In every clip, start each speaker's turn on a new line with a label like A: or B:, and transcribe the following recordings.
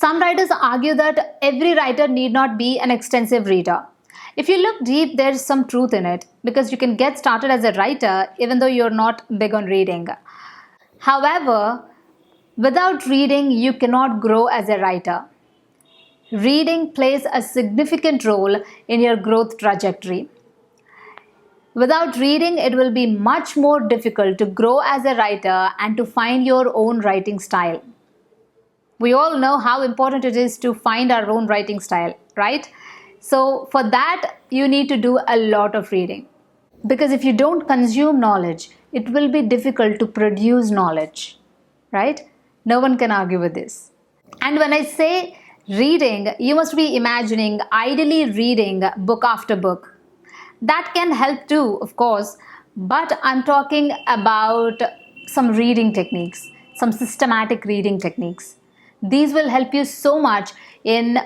A: Some writers argue that every writer need not be an extensive reader. If you look deep, there's some truth in it because you can get started as a writer even though you're not big on reading. However, without reading, you cannot grow as a writer. Reading plays a significant role in your growth trajectory. Without reading, it will be much more difficult to grow as a writer and to find your own writing style. We all know how important it is to find our own writing style, right? So for that, you need to do a lot of reading. Because if you don't consume knowledge, it will be difficult to produce knowledge, right? No one can argue with this. And when I say reading, you must be imagining ideally reading book after book. That can help too, of course, but I'm talking about some reading techniques, some systematic reading techniques. These will help you so much in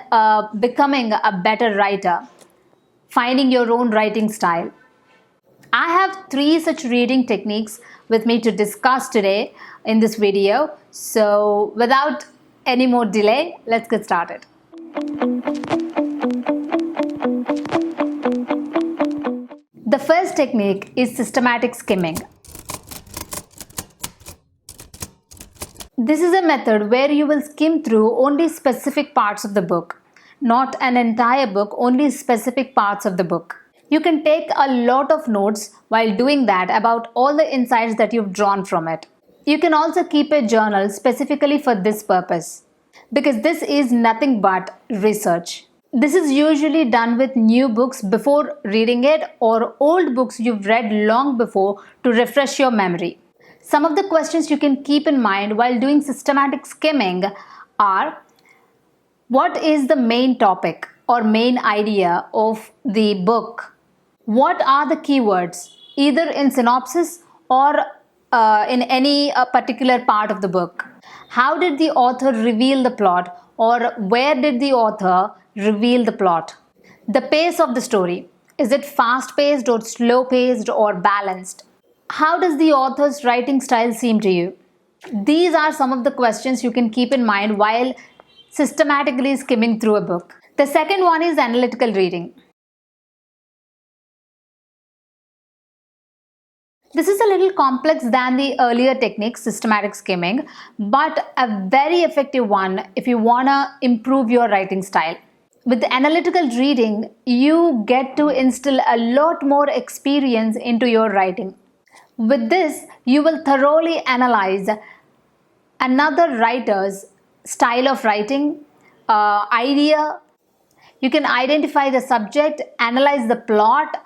A: becoming a better writer, finding your own writing style. I have 3 such reading techniques with me to discuss today in this video. So without any more delay, let's get started. The first technique is systematic skimming. This is a method where you will skim through only specific parts of the book, not an entire book, only specific parts of the book. You can take a lot of notes while doing that about all the insights that you've drawn from it. You can also keep a journal specifically for this purpose, because this is nothing but research. This is usually done with new books before reading it or old books you've read long before to refresh your memory. Some of the questions you can keep in mind while doing systematic skimming are: what is the main topic or main idea of the book? What are the keywords, either in synopsis or in any particular part of the book? How did the author reveal the plot, or where did the author reveal the plot? The pace of the story. Is it fast-paced or slow-paced or balanced? How does the author's writing style seem to you? These are some of the questions you can keep in mind while systematically skimming through a book. The second one is analytical reading. This is a little complex than the earlier technique, systematic skimming, but a very effective one if you want to improve your writing style. With analytical reading, you get to instill a lot more experience into your writing. With this, you will thoroughly analyze another writer's style of writing, idea. You can identify the subject, analyze the plot,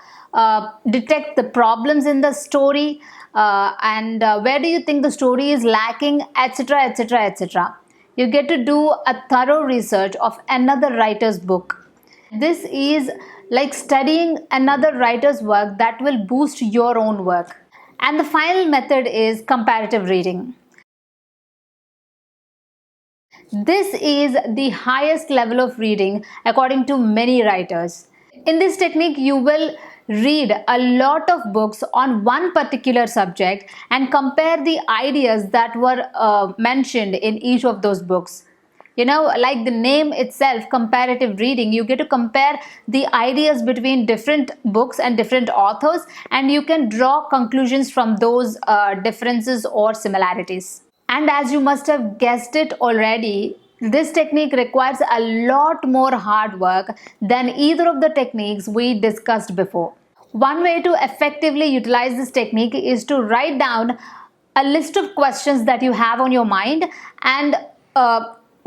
A: detect the problems in the story, and where do you think the story is lacking, etc., etc., etc. You get to do a thorough research of another writer's book. This is like studying another writer's work that will boost your own work. And the final method is comparative reading. This is the highest level of reading according to many writers. In this technique, you will read a lot of books on one particular subject and compare the ideas that were mentioned in each of those books. You know, like the name itself, comparative reading, you get to compare the ideas between different books and different authors, and you can draw conclusions from those differences or similarities. And as you must have guessed it already, this technique requires a lot more hard work than either of the techniques we discussed before. One way to effectively utilize this technique is to write down a list of questions that you have on your mind and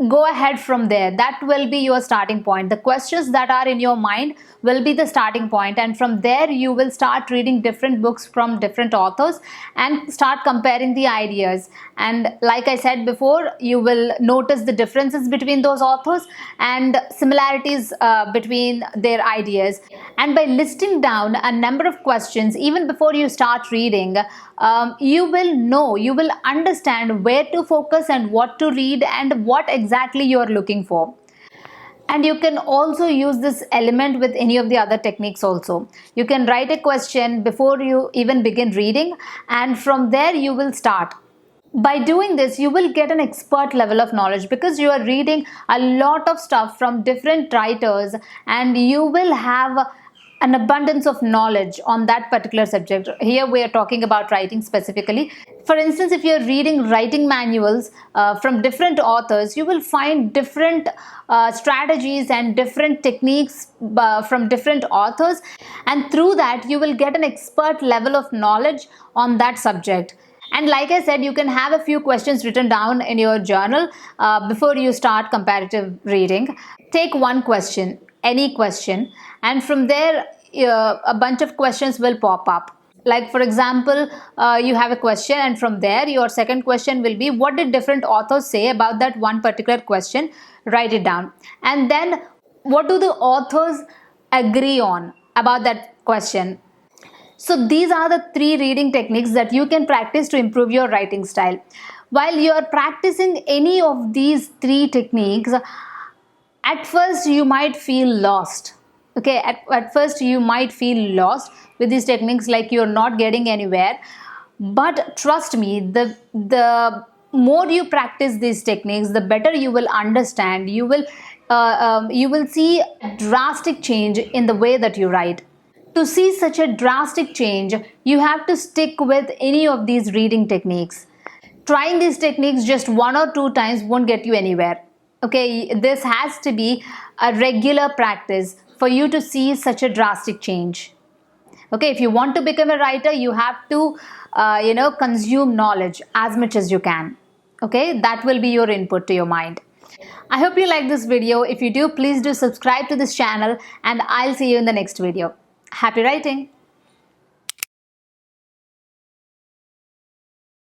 A: go ahead from there. That will be your starting point. The questions that are in your mind will be the starting point, and from there you will start reading different books from different authors and start comparing the ideas. And like I said before, you will notice the differences between those authors and similarities between their ideas. And by listing down a number of questions even before you start reading, you will understand where to focus and what to read and what exactly you are looking for. And you can also use this element with any of the other techniques also. You can write a question before you even begin reading, and from there you will start. By doing this, you will get an expert level of knowledge because you are reading a lot of stuff from different writers, and you will have an abundance of knowledge on that particular subject. Here we are talking about writing specifically. For instance, if you're reading writing manuals from different authors, you will find different strategies and different techniques from different authors, and through that you will get an expert level of knowledge on that subject. And like I said, you can have a few questions written down in your journal before you start comparative reading. Take one question, any question, and from there, a bunch of questions will pop up. Like, for example, you have a question, and from there, your second question will be, what did different authors say about that one particular question? Write it down. And then, what do the authors agree on about that question? So these are the three reading techniques that you can practice to improve your writing style. While you are practicing any of these three techniques, at first you might feel lost. Okay, at first you might feel lost with these techniques, like you're not getting anywhere. But trust me, the more you practice these techniques, the better you will understand. You will see a drastic change in the way that you write. To see such a drastic change, you have to stick with any of these reading techniques. Trying these techniques just one or two times won't get you anywhere. Okay, this has to be a regular practice for you to see such a drastic change. Okay, if you want to become a writer, you have to consume knowledge as much as you can. Okay, that will be your input to your mind. I hope you like this video. If you do, please do subscribe to this channel, and I'll see you in the next video. Happy writing!